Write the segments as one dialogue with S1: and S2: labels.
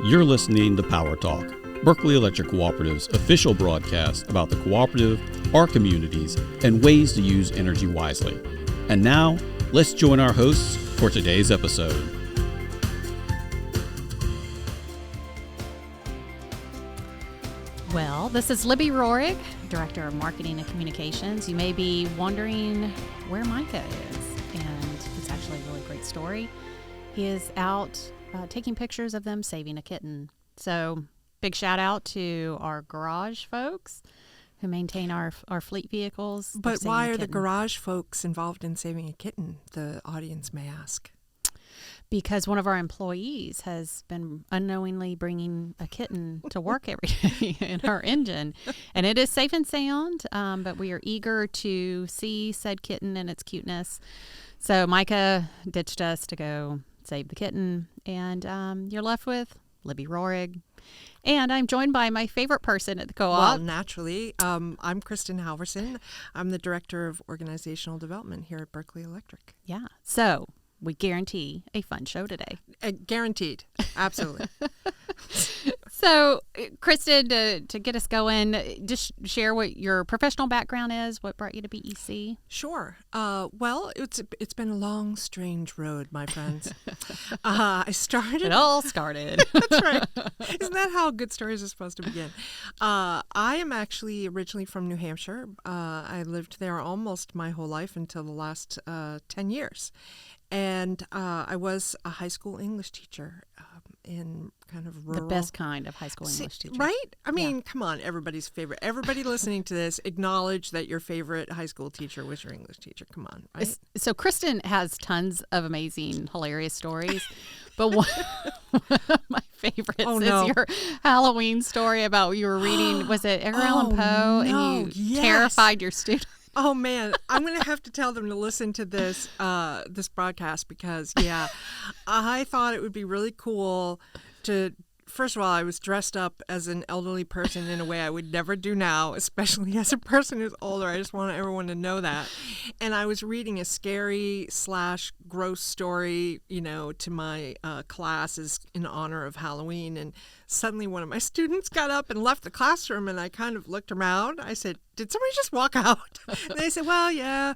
S1: You're listening to Power Talk, Berkeley Electric Cooperative's official broadcast about the cooperative, our communities, and ways to use energy wisely. And now, let's join our hosts for today's episode.
S2: Well, this is Libby Roerig, Director of Marketing and Communications. You may be wondering where Micah is, and it's actually a really great story. He is out taking pictures of them saving a kitten. So big shout out to our garage folks who maintain our fleet vehicles.
S3: But why are the garage folks involved in saving a kitten, the audience may ask?
S2: Because one of our employees has been unknowingly bringing a kitten to work every day in our engine. And it is safe and sound, but we are eager to see said kitten and its cuteness. So Micah ditched us to go save the kitten. And you're left with Libby Roerig. And I'm joined by my favorite person at the co-op.
S3: Well, naturally. I'm Kristen Halverson. I'm the Director of Organizational Development here at Berkeley Electric.
S2: Yeah. So we guarantee a fun show today.
S3: Guaranteed. Absolutely.
S2: So, Kristen, to get us going, just share what your professional background is, what brought you to BEC.
S3: Sure. Well, it's been a long, strange road, my friends. I started.
S2: It all started.
S3: That's right. Isn't that how good stories are supposed to begin? I am actually originally from New Hampshire. I lived there almost my whole life until the last 10 years. And I was a high school English teacher in kind of rural.
S2: The best kind of high school English teacher.
S3: Right? I mean, come on, everybody's favorite. Everybody listening to this, acknowledge that your favorite high school teacher was your English teacher. Come on, right?
S2: So Kristen has tons of amazing, hilarious stories. But one of my favorites is your Halloween story about you were reading, was it Edgar Allan Poe?
S3: No,
S2: and you terrified your students.
S3: Oh, man, I'm going to have to tell them to listen to this this broadcast because, I thought it would be really cool to, first of all, I was dressed up as an elderly person in a way I would never do now, especially as a person who's older. I just want everyone to know that. And I was reading a scary / gross story, to my classes in honor of Halloween. And suddenly one of my students got up and left the classroom, and I kind of looked around. I said, "Did somebody just walk out?" And they said, "Well, yeah,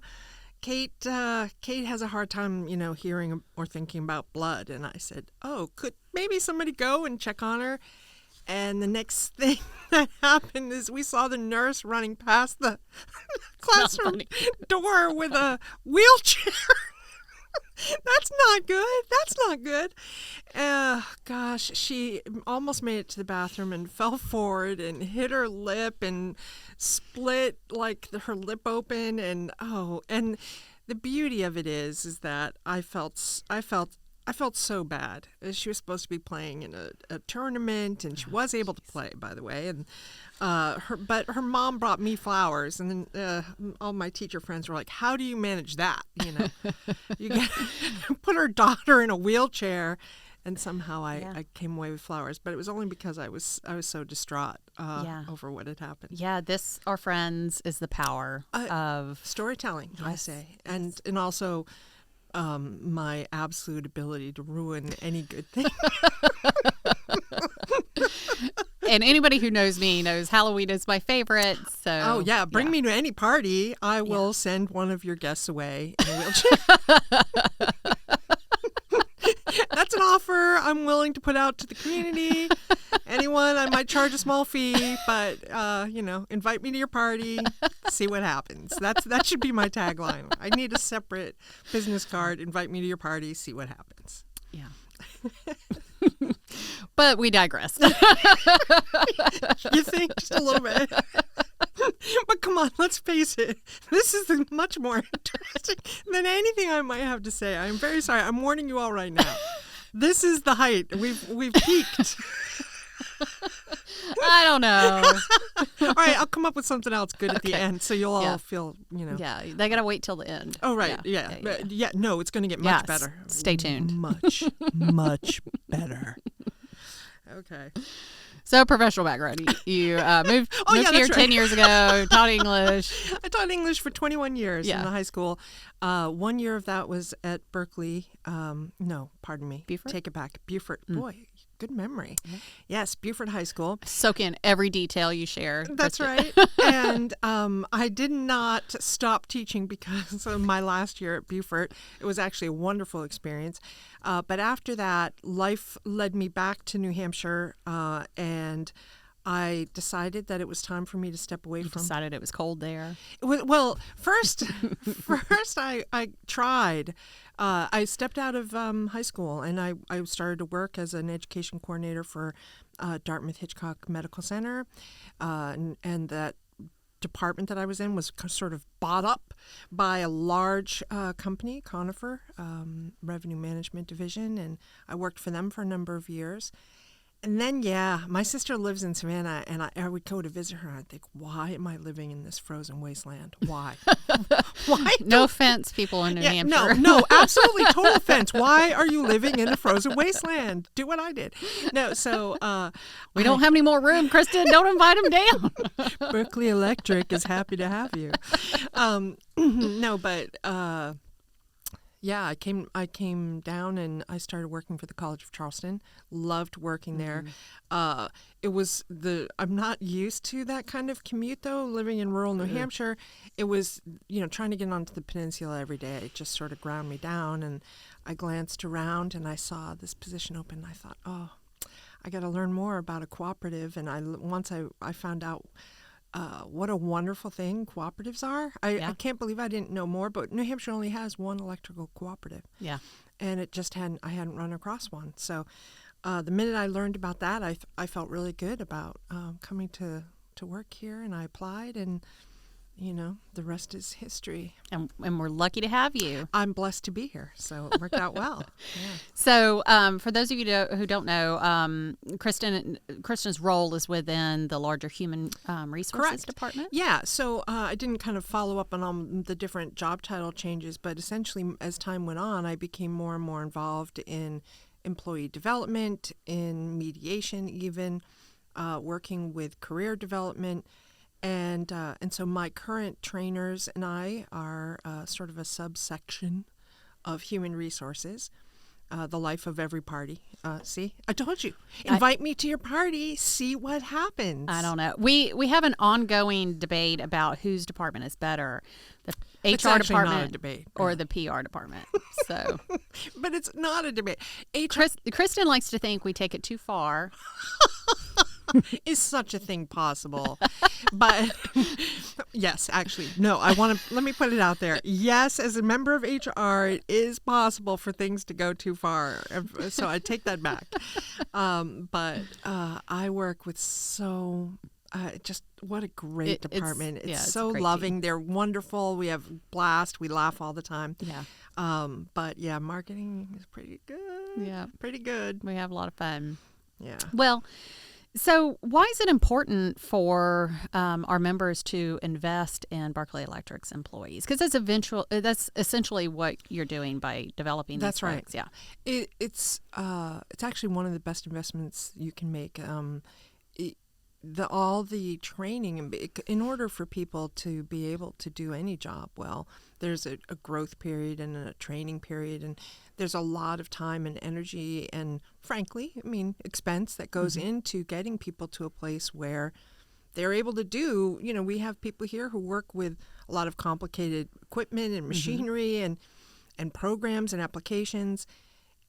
S3: Kate has a hard time, hearing or thinking about blood." And I said, "Oh, could maybe somebody go and check on her?" And the next thing that happened is we saw the nurse running past the classroom door with a wheelchair. That's not good. That's not good. Gosh, she almost made it to the bathroom and fell forward and hit her lip and split her lip open. And the beauty of it is that I felt so bad. She was supposed to be playing in a tournament, and she was able to play, by the way. And but her mom brought me flowers, and then all my teacher friends were like, "How do you manage that? You get put her daughter in a wheelchair." And somehow I came away with flowers, but it was only because I was so distraught over what had happened.
S2: Yeah, this, our friends, is the power of
S3: storytelling, I say, and also my absolute ability to ruin any good thing.
S2: And anybody who knows me knows Halloween is my favorite. So
S3: bring me to any party. I will send one of your guests away in a wheelchair. That's an offer I'm willing to put out to the community. Anyone, I might charge a small fee, but invite me to your party, see what happens. That should be my tagline. I need a separate business card. Invite me to your party, see what happens.
S2: Yeah. But we digress.
S3: You think? Just a little bit. But come on, let's face it. This is much more interesting than anything I might have to say. I'm very sorry. I'm warning you all right now. This is the height. We've peaked.
S2: I don't know.
S3: All right, I'll come up with something else good at the end, so you'll all feel,
S2: Yeah, they gotta wait till the end.
S3: Oh, right. Yeah. No, it's going to get much better.
S2: Stay tuned.
S3: Much, much better. Okay.
S2: So, professional background. You moved here 10 years ago, taught English.
S3: I taught English for 21 years in the high school. 1 year of that was at Berkeley. No, pardon me.
S2: Beaufort?
S3: Take it back. Beaufort. Boy, good memory. Yes, Beaufort High School.
S2: Soak in every detail you share.
S3: That's
S2: Kristen.
S3: right. And I did not stop teaching because of my last year at Beaufort. It was actually a wonderful experience. But after that, life led me back to New Hampshire, and I decided that it was time for me to step away from.
S2: Decided it was cold there.
S3: Well, first I tried. I stepped out of high school, and I started to work as an education coordinator for Dartmouth Hitchcock Medical Center, and that department that I was in was sort of bought up by a large company, Conifer Revenue Management Division, and I worked for them for a number of years. And then, my sister lives in Savannah, and I would go to visit her, and I'd think, why am I living in this frozen wasteland? Why? Why?
S2: No offense, people in New Hampshire.
S3: No, absolutely, total offense. Why are you living in a frozen wasteland? Do what I did. No, so...
S2: we don't have any more room, Kristen. Don't invite them down.
S3: Berkeley Electric is happy to have you. No, but... I came down and I started working for the College of Charleston. Loved working there. I'm not used to that kind of commute though, living in rural New Hampshire. It was, trying to get onto the peninsula every day. It just sort of ground me down, and I glanced around and I saw this position open. I thought, oh, I got to learn more about a cooperative. And once I found out what a wonderful thing cooperatives are. I can't believe I didn't know more, but New Hampshire only has one electrical cooperative. Yeah. And I hadn't run across one. So the minute I learned about that, I felt really good about coming to work here, and I applied, and the rest is history.
S2: And we're lucky to have you.
S3: I'm blessed to be here, so it worked out well. Yeah.
S2: So for those of you who don't know, Kristen's role is within the larger human resources department?
S3: Yeah, so I didn't kind of follow up on all the different job title changes, but essentially as time went on, I became more and more involved in employee development, in mediation even, working with career development. And so my current trainers and I are sort of a subsection of human resources, the life of every party. See, I told you. Invite me to your party, see what happens.
S2: I don't know. We have an ongoing debate about whose department is better, the HR department
S3: not a debate,
S2: or the PR department. So,
S3: but it's not a debate.
S2: Kristen likes to think we take it too far.
S3: Is such a thing possible? But yes, actually, no, let me put it out there. Yes, as a member of HR, it is possible for things to go too far. So I take that back. But I work with just what a great department. It's so loving. Team. They're wonderful. We have blast. We laugh all the time. Yeah. But yeah, marketing is pretty good. Yeah. Pretty good.
S2: We have a lot of fun.
S3: Yeah.
S2: Well, so why is it important for our members to invest in Berkeley Electric's employees? Because that's essentially what you're doing by developing these
S3: That's right.
S2: folks. Yeah.
S3: It's actually one of the best investments you can make. All the training, in order for people to be able to do any job well, there's a growth period and a training period, and there's a lot of time and energy and, frankly, expense that goes into getting people to a place where they're able to do, we have people here who work with a lot of complicated equipment and machinery and programs and applications.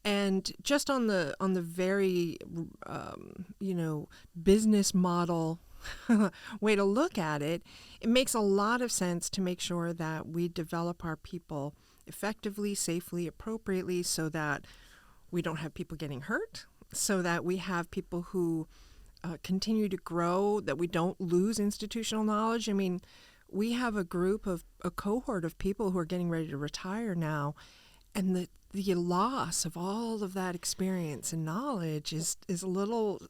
S3: And just on the very, business model way to look at it, it makes a lot of sense to make sure that we develop our people effectively, safely, appropriately, so that we don't have people getting hurt, so that we have people who continue to grow, that we don't lose institutional knowledge. We have a cohort of people who are getting ready to retire now, and the loss of all of that experience and knowledge is a little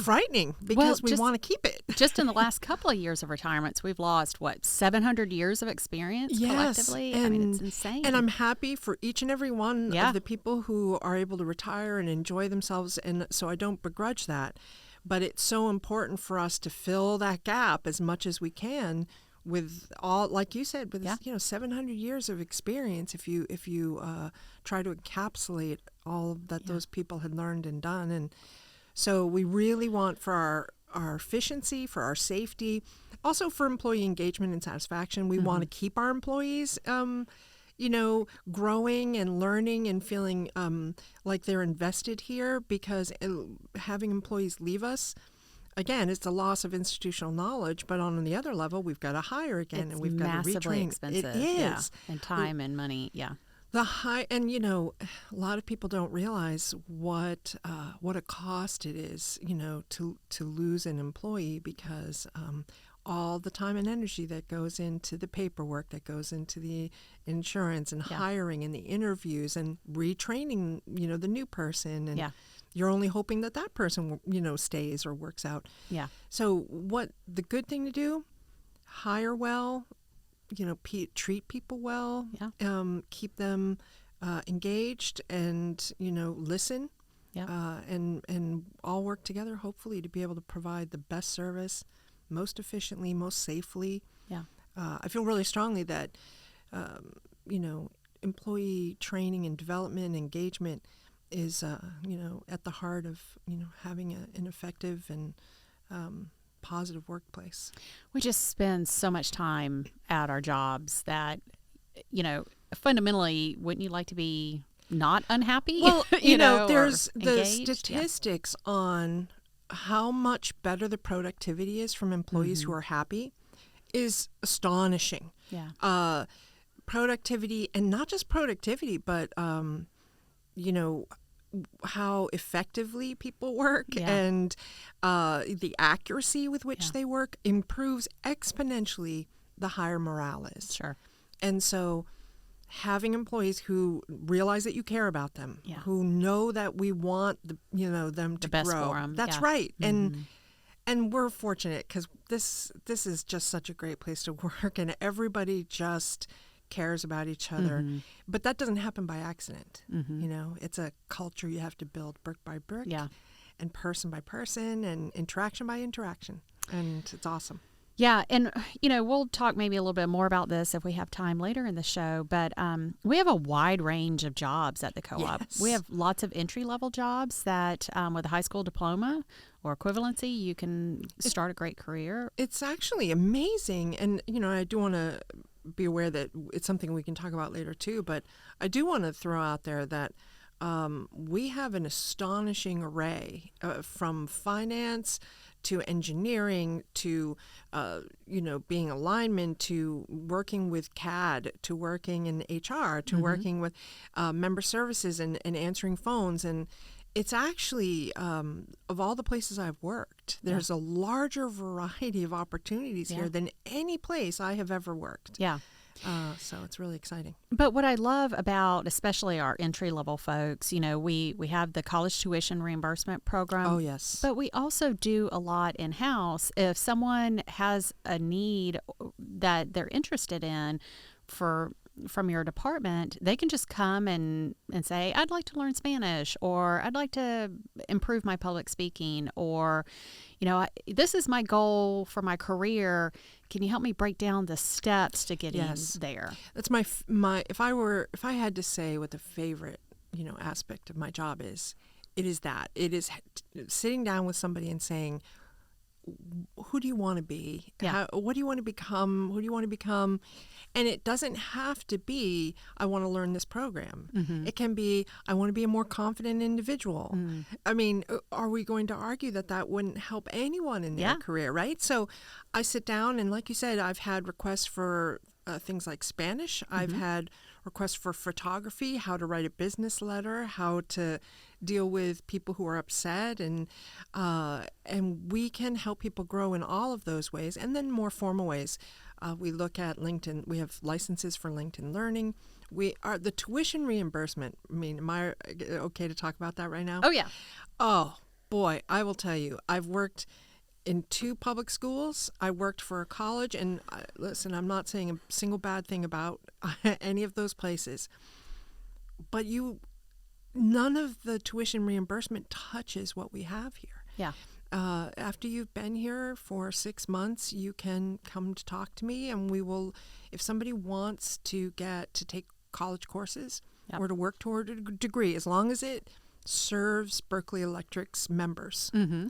S3: frightening, because we want to keep it.
S2: Just in the last couple of years of retirements, we've lost, 700 years of experience collectively? It's insane.
S3: And I'm happy for each and every one of the people who are able to retire and enjoy themselves, and so I don't begrudge that. But it's so important for us to fill that gap as much as we can with all, like you said, with 700 years of experience. If you try to encapsulate all that those people had learned and done, and So we really want for our efficiency, for our safety, also for employee engagement and satisfaction. We want to keep our employees, growing and learning and feeling like they're invested here, because having employees leave us, again, it's a loss of institutional knowledge, but on the other level, we've got to hire again, and we've got to
S2: massively
S3: retrain.
S2: expensive.
S3: It is.
S2: Yeah. And time and money. Yeah.
S3: A lot of people don't realize what a cost it is, to lose an employee, because all the time and energy that goes into the paperwork, that goes into the insurance and hiring and the interviews and retraining, the new person, and you're only hoping that person, stays or works out.
S2: Yeah.
S3: So what the good thing to do? Hire well. Treat people well, keep them engaged, and, listen, and all work together, hopefully, to be able to provide the best service, most efficiently, most safely.
S2: Yeah.
S3: I feel really strongly that, employee training and development, engagement is, at the heart of, having an effective and positive workplace.
S2: We just spend so much time at our jobs that, fundamentally, wouldn't you like to be not unhappy?
S3: Well, there's the
S2: engaged?
S3: statistics on how much better the productivity is from employees who are happy is astonishing.
S2: Yeah.
S3: Productivity, and not just productivity, but, how effectively people work, and the accuracy with which they work improves exponentially the higher morale is.
S2: Sure.
S3: And so having employees who realize that you care about them, who know that we want them to
S2: best
S3: grow.
S2: for them.
S3: That's right. And we're fortunate, because this is just such a great place to work, and everybody just cares about each other. But that doesn't happen by accident. It's a culture you have to build brick by brick, and person by person, and interaction by interaction, and it's awesome.
S2: Yeah, and we'll talk maybe a little bit more about this if we have time later in the show, but we have a wide range of jobs at the co-op.
S3: Yes.
S2: We have lots of entry-level jobs that with a high school diploma or equivalency, you can start a great career.
S3: It's actually amazing, and I do want to be aware that it's something we can talk about later too, but I do want to throw out there that we have an astonishing array from finance to engineering to being a lineman, to working with CAD, to working in HR, to working with member services and answering phones. And it's actually, of all the places I've worked, there's a larger variety of opportunities here than any place I have ever worked.
S2: Yeah.
S3: So it's really exciting.
S2: But what I love about especially our entry-level folks, we have the college tuition reimbursement program.
S3: Oh, yes.
S2: But we also do a lot in-house. If someone has a need that they're interested in from your department, they can just come and say, I'd like to learn Spanish, or I'd like to improve my public speaking, or, this is my goal for my career. Can you help me break down the steps to getting there?
S3: That's my if I had to say what the favorite, aspect of my job is, it is sitting down with somebody and saying, who do you want to be? What do you want to become? Who do you want to become? And it doesn't have to be, I want to learn this program. It can be, I want to be a more confident individual. I mean, are we going to argue that wouldn't help anyone in their career, right? So I sit down, and like you said, I've had requests for things like Spanish. I've had requests for photography, how to write a business letter, how to deal with people who are upset, and we can help people grow in all of those ways, and then more formal ways. We look at LinkedIn. We have licenses for LinkedIn Learning. The tuition reimbursement. I mean, am I okay to talk about that right now?
S2: Oh, yeah.
S3: Oh, boy, I will tell you. I've worked in 2 public schools. I worked for a college, and listen, I'm not saying a single bad thing about any of those places, but none of the tuition reimbursement touches what we have here.
S2: Yeah.
S3: After you've been here for 6 months, you can come to talk to me, and we will, if somebody wants to take college courses or to work toward a degree, as long as it serves Berkeley Electric's members,
S2: Mm-hmm.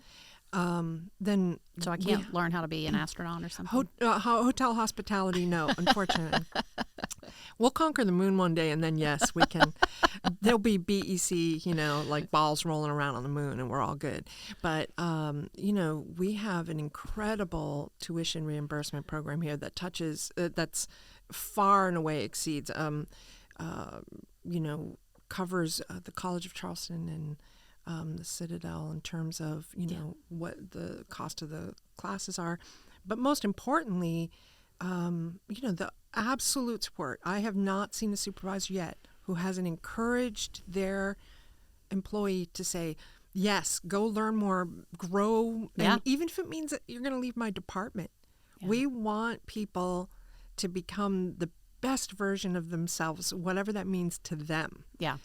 S3: then
S2: So I can't learn how to be an astronaut or something.
S3: hotel hospitality, no, unfortunately. We'll conquer the moon one day, and then, yes, we can. There'll be BEC, like balls rolling around on the moon, and we're all good. But, we have an incredible tuition reimbursement program here that touches, that's far and away exceeds, covers the College of Charleston and the Citadel in terms of, what the cost of the classes are. But most importantly, the absolute support. I have not seen a supervisor yet who hasn't encouraged their employee to say, yes, go learn more, grow.
S2: Yeah.
S3: And even if it means that you're going to leave my department, we want people to become the best version of themselves, whatever that means to them.
S2: Yeah.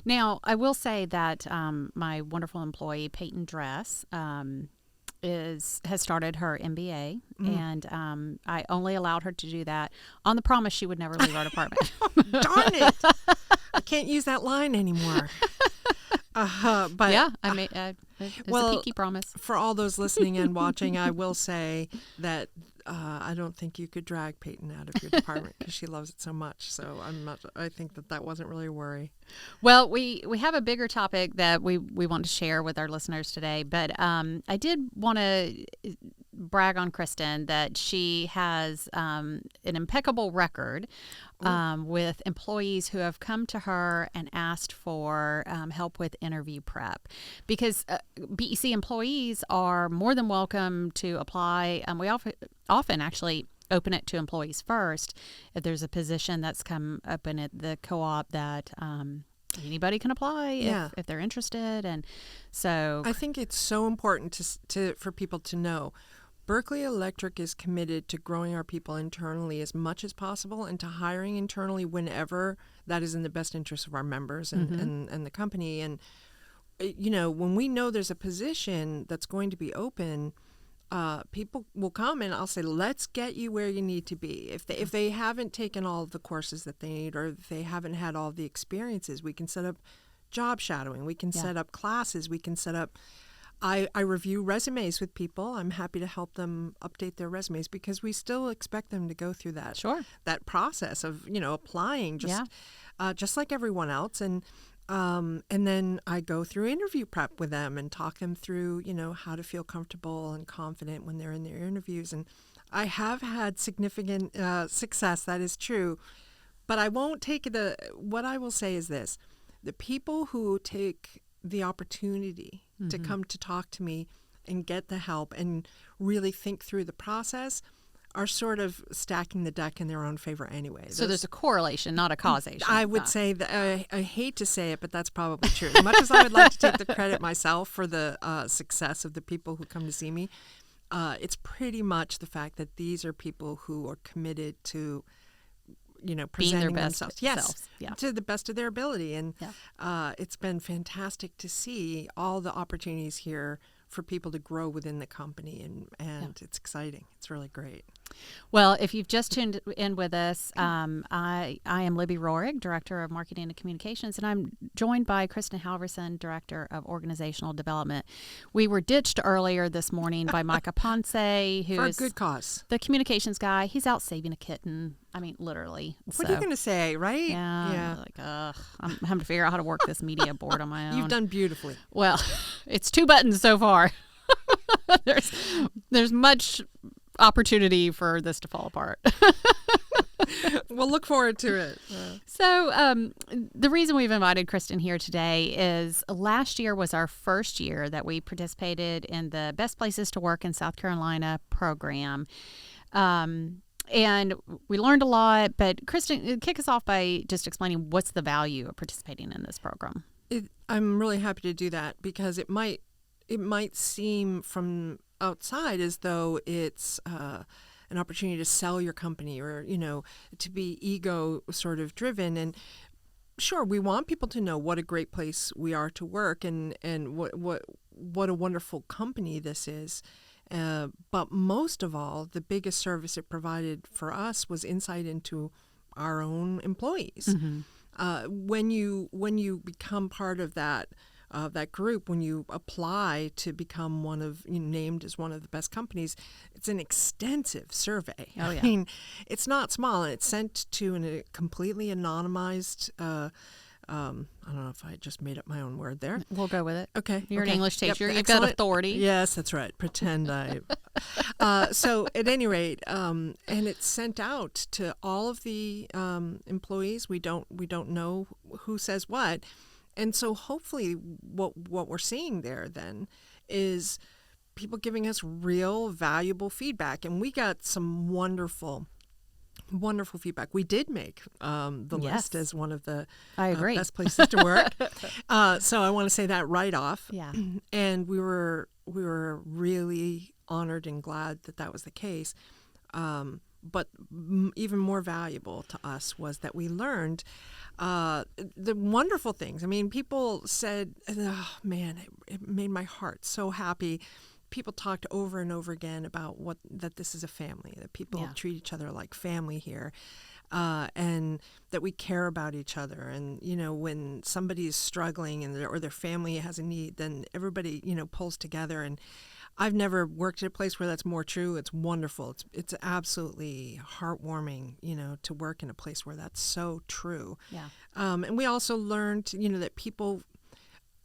S2: Now, I will say that my wonderful employee, Peyton Dress, has started her MBA, and I only allowed her to do that on the promise she would never leave our department.
S3: Darn it! I can't use that line anymore. But
S2: yeah, it's a peaky promise.
S3: For all those listening and watching, I will say that I don't think you could drag Peyton out of your department because she loves it so much. So I think that wasn't really a worry.
S2: Well, we have a bigger topic that we want to share with our listeners today, but I did want to brag on Kristen that she has an impeccable record with employees who have come to her and asked for help with interview prep, because BEC employees are more than welcome to apply. We often actually open it to employees first if there's a position that's come open at the co-op that anybody can apply if they're interested. And so
S3: I think it's so important for people to know Berkeley Electric is committed to growing our people internally as much as possible and to hiring internally whenever that is in the best interest of our members and the company. And, when we know there's a position that's going to be open, people will come and I'll say, let's get you where you need to be. If they haven't taken all of the courses that they need, or if they haven't had all the experiences, we can set up job shadowing. We can set up classes. We can set up I review resumes with people. I'm happy to help them update their resumes because we still expect them to go through that process of applying just like everyone else. And then I go through interview prep with them and talk them through how to feel comfortable and confident when they're in their interviews. And I have had significant success. That is true, but I won't take what I will say is this: the people who take the opportunity to come to talk to me and get the help and really think through the process are sort of stacking the deck in their own favor anyway.
S2: So there's a correlation, not a causation.
S3: I would say that I hate to say it, but that's probably true. As much as I would like to take the credit myself for the success of the people who come to see me, it's pretty much the fact that these are people who are committed to presenting
S2: their best
S3: themselves,
S2: selves.
S3: to the best of their ability. And it's been fantastic to see all the opportunities here for people to grow within the company, and it's exciting. It's really great.
S2: Well, if you've just tuned in with us, I am Libby Roerig, Director of Marketing and Communications, and I'm joined by Kristen Halverson, Director of Organizational Development. We were ditched earlier this morning by Micah Ponce, who
S3: for a
S2: is
S3: good cause.
S2: The communications guy. He's out saving a kitten. I mean, literally.
S3: What are you going to say, right?
S2: Yeah. I'm having to figure out how to work this media board on my own.
S3: You've done beautifully.
S2: Well, it's 2 buttons so far. There's much opportunity for this to fall apart.
S3: We'll look forward to it.
S2: So the reason we've invited Kristen here today is last year was our first year that we participated in the Best Places to Work in South Carolina program. And we learned a lot, but Kristen, kick us off by just explaining what's the value of participating in this program.
S3: I'm really happy to do that because it might seem from outside as though it's an opportunity to sell your company or, to be ego sort of driven. And sure, we want people to know what a great place we are to work and what a wonderful company this is. But most of all, the biggest service it provided for us was insight into our own employees. Mm-hmm. When you become part of that that group, when you apply to become named as one of the best companies, it's an extensive survey.
S2: Oh, yeah.
S3: I mean, it's not small, and it's sent to a completely anonymized. I don't know if I just made up my own word there.
S2: We'll go with it.
S3: Okay.
S2: You're an English teacher. You've
S3: excellent.
S2: got authority.
S3: Yes, that's right. Pretend I. So at any rate, and it's sent out to all of the employees. We don't know who says what, and so hopefully, what we're seeing there then is people giving us real valuable feedback, and we got some wonderful feedback. We did make the list as one of the
S2: I agree.
S3: Best places to work. So I want to say that right off.
S2: Yeah.
S3: And we were really honored and glad that was the case. But even more valuable to us was that we learned the wonderful things. I mean, people said, "Oh man, it made my heart so happy." People talked over and over again about that this is a family, that people treat each other like family here, and that we care about each other. And when somebody is struggling or their family has a need, then everybody pulls together. And I've never worked at a place where that's more true. It's wonderful. It's absolutely heartwarming, to work in a place where that's so true.
S2: Yeah.
S3: And we also learned, that people.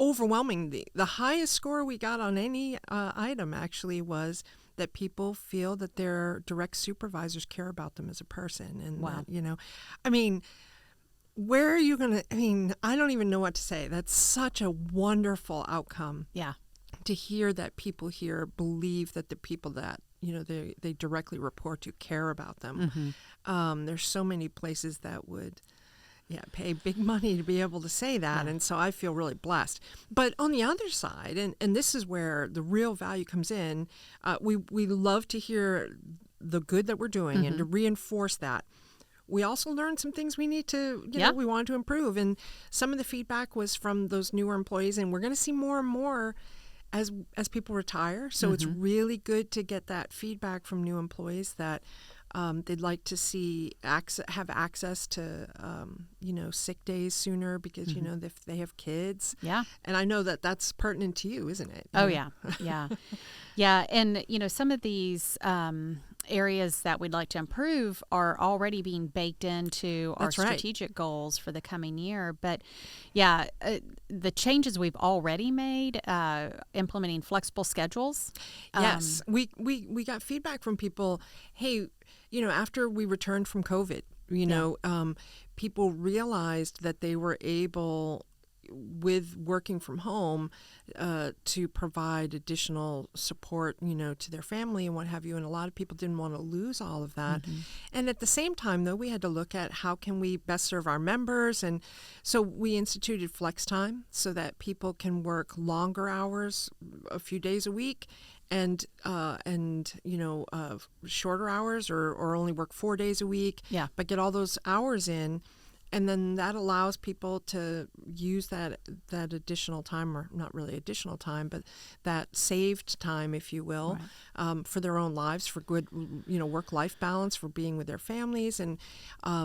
S3: Overwhelmingly, the highest score we got on any item actually was that people feel that their direct supervisors care about them as a person. And
S2: wow.
S3: I mean, where are you going to, I don't even know what to say. That's such a wonderful outcome.
S2: Yeah.
S3: To hear that people here believe that the people that, they directly report to care about them.
S2: Mm-hmm.
S3: There's so many places that would pay big money to be able to say that. And so I feel really blessed. But on the other side, and this is where the real value comes in, we love to hear the good that we're doing and to reinforce that. We also learned some things we need to, we want to improve. And some of the feedback was from those newer employees, and we're going to see more and more as people retire. So it's really good to get that feedback from new employees that they'd like to see have access to, sick days sooner because, if they have kids.
S2: Yeah.
S3: And I know that that's pertinent to you, isn't it?
S2: Oh, yeah. Yeah. Yeah. And, some of these areas that we'd like to improve are already being baked into our strategic goals for the coming year. But, the changes we've already made, implementing flexible schedules.
S3: Yes. We got feedback from people, hey, after we returned from COVID, people realized that they were able, with working from home, to provide additional support, to their family and what have you. And a lot of people didn't want to lose all of that. And at the same time, though, we had to look at how can we best serve our members. And so we instituted flex time so that people can work longer hours, a few days a week, and shorter hours or only work 4 days a week, but get all those hours in. And then that allows people to use that additional time, or not really additional time, but that saved time, if you will, for their own lives, for good, work-life balance, for being with their families. And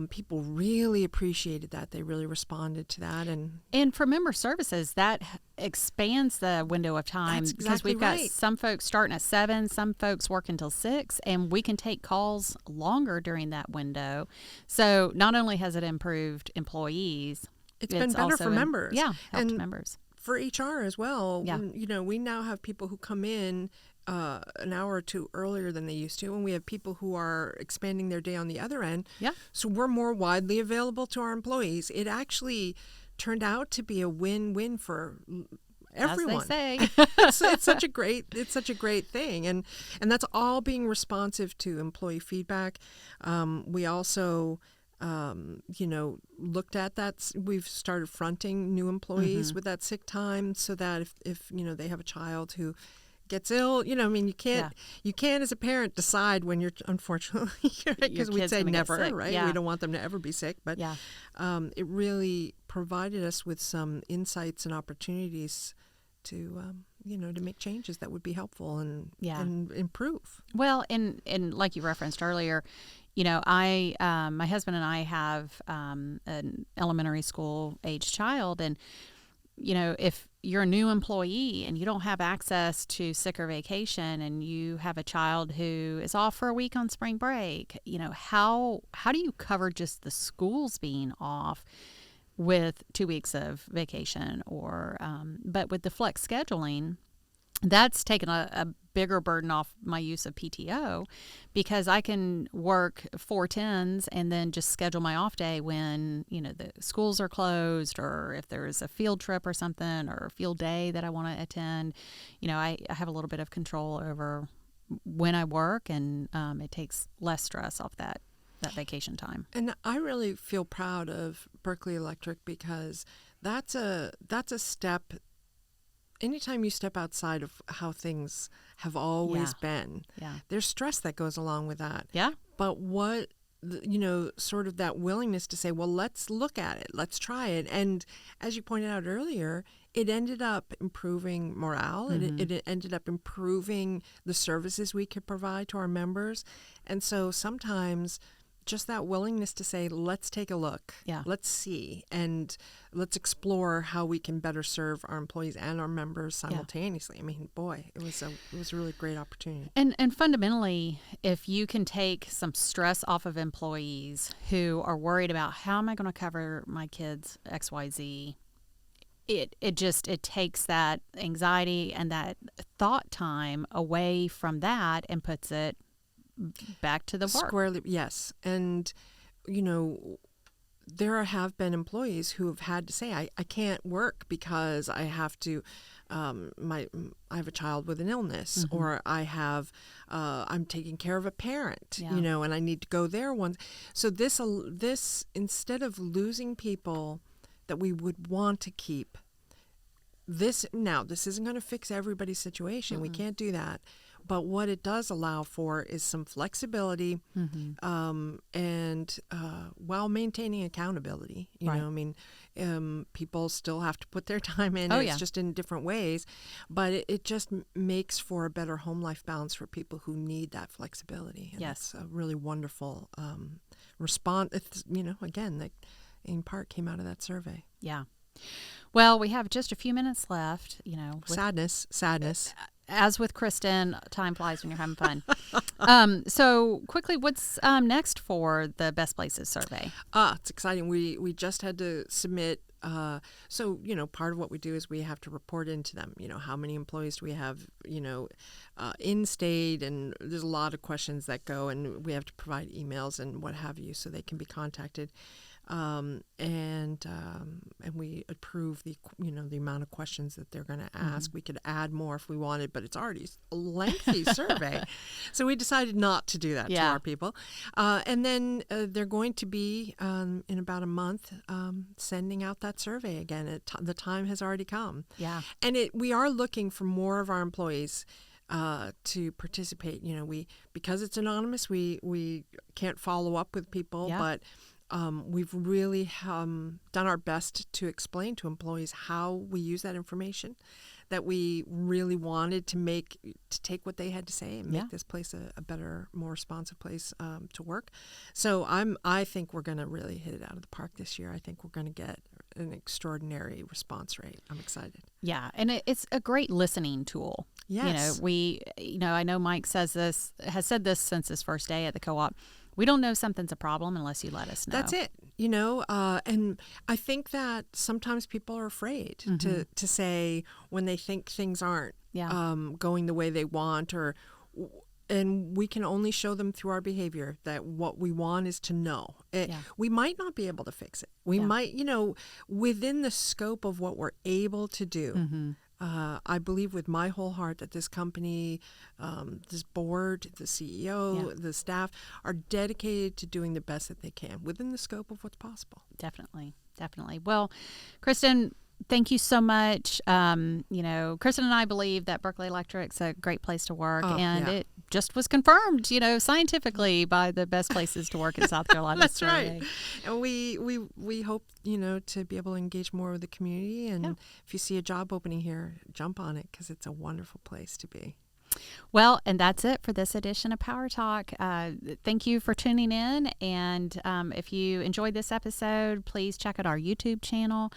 S3: people really appreciated that. They really responded to that. And
S2: for member services, that expands the window of time.
S3: That's
S2: because
S3: exactly
S2: we've got
S3: right.
S2: some folks starting at 7, some folks work until 6, and we can take calls longer during that window. So not only has it improved employees,
S3: it's been better for members.
S2: Helped members.
S3: For HR as well.
S2: Yeah.
S3: We now have people who come in an hour or two earlier than they used to, and we have people who are expanding their day on the other end.
S2: Yeah.
S3: So we're more widely available to our employees. It actually turned out to be a win-win for everyone.
S2: As they say.
S3: it's such a great thing, and that's all being responsive to employee feedback. We also looked at that. We've started fronting new employees with that sick time, so that if they have a child who gets ill, you can't as a parent decide when you're, unfortunately, because we'd say never, right?
S2: Yeah.
S3: We don't want them to ever be sick, but it really provided us with some insights and opportunities to to make changes that would be helpful and improve.
S2: Well, and like you referenced earlier, I my husband and I have an elementary school age child, and if you're a new employee and you don't have access to sick or vacation and you have a child who is off for a week on spring break, how do you cover just the schools being off with 2 weeks of vacation but with the flex scheduling, that's taken a bigger burden off my use of PTO, because I can work 4/10s and then just schedule my off day when, the schools are closed, or if there's a field trip or something, or a field day that I want to attend. I have a little bit of control over when I work, and it takes less stress off that vacation time.
S3: And I really feel proud of Berkeley Electric, because that's a step. Anytime you step outside of how things have always been, there's stress that goes along with that.
S2: Yeah.
S3: But sort of that willingness to say, well, let's look at it, let's try it. And as you pointed out earlier, it ended up improving morale.
S2: Mm-hmm.
S3: It ended up improving the services we could provide to our members. And so sometimes just that willingness to say, let's take a look, let's see, and let's explore how we can better serve our employees and our members simultaneously. I mean, boy, it was a really great opportunity.
S2: And fundamentally, if you can take some stress off of employees who are worried about how am I going to cover my kids XYZ, it takes that anxiety and that thought time away from that and puts it back to the work.
S3: Squarely, yes. And, there have been employees who have had to say, I can't work because I have to, I have a child with an illness,
S2: mm-hmm.
S3: or I'm taking care of a parent, and I need to go there once. So this, instead of losing people that we would want to keep, this isn't going to fix everybody's situation. Mm-hmm. We can't do that. But what it does allow for is some flexibility,
S2: mm-hmm.
S3: And while maintaining accountability.
S2: Right.
S3: I mean, people still have to put their time in.
S2: Oh,
S3: it's just in different ways. But it just makes for a better home-life balance for people who need that flexibility. And
S2: yes.
S3: It's a really wonderful response. It's, again, that in part came out of that survey.
S2: Yeah. Well, we have just a few minutes left.
S3: Sadness.
S2: As with Kristen, time flies when you're having fun. So quickly, what's next for the Best Places survey?
S3: It's exciting. We just had to submit. So, part of what we do is we have to report into them, how many employees do we have, in state, and there's a lot of questions that go, and we have to provide emails and what have you so they can be contacted. And we approve the amount of questions that they're going to ask. Mm-hmm. We could add more if we wanted, but it's already a lengthy survey. So we decided not to do that to our people. And then they're going to be, in about a month, sending out that survey again. The time has already come.
S2: Yeah.
S3: And we are looking for more of our employees to participate. Because it's anonymous, we can't follow up with people, but we've really done our best to explain to employees how we use that information, that we really wanted to take what they had to say and make this place a better, more responsive place to work. So I think we're going to really hit it out of the park this year. I think we're going to get an extraordinary response rate. I'm excited.
S2: Yeah, and it's a great listening tool.
S3: Yes.
S2: I know Mike has said this since his first day at the co-op. We don't know something's a problem unless you let us know.
S3: That's it, and I think that sometimes people are afraid
S2: mm-hmm.
S3: to say when they think things aren't going the way they want, and we can only show them through our behavior that what we want is to know. We might not be able to fix it. We might, within the scope of what we're able to do. Mm-hmm. I believe with my whole heart that this company, this board, the CEO, the staff are dedicated to doing the best that they can within the scope of what's possible.
S2: Definitely. Well, Kristen, thank you so much. Kristen and I believe that Berkeley Electric's a great place to work, it just was confirmed, scientifically by the Best Places to Work in South Carolina.
S3: That's survey. Right. And we hope, to be able to engage more with the community. And if you see a job opening here, jump on it, because it's a wonderful place to be.
S2: Well, and that's it for this edition of Power Talk. Thank you for tuning in. And if you enjoyed this episode, please check out our YouTube channel.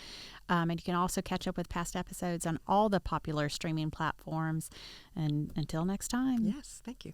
S2: And you can also catch up with past episodes on all the popular streaming platforms. And until next time.
S3: Yes, thank you.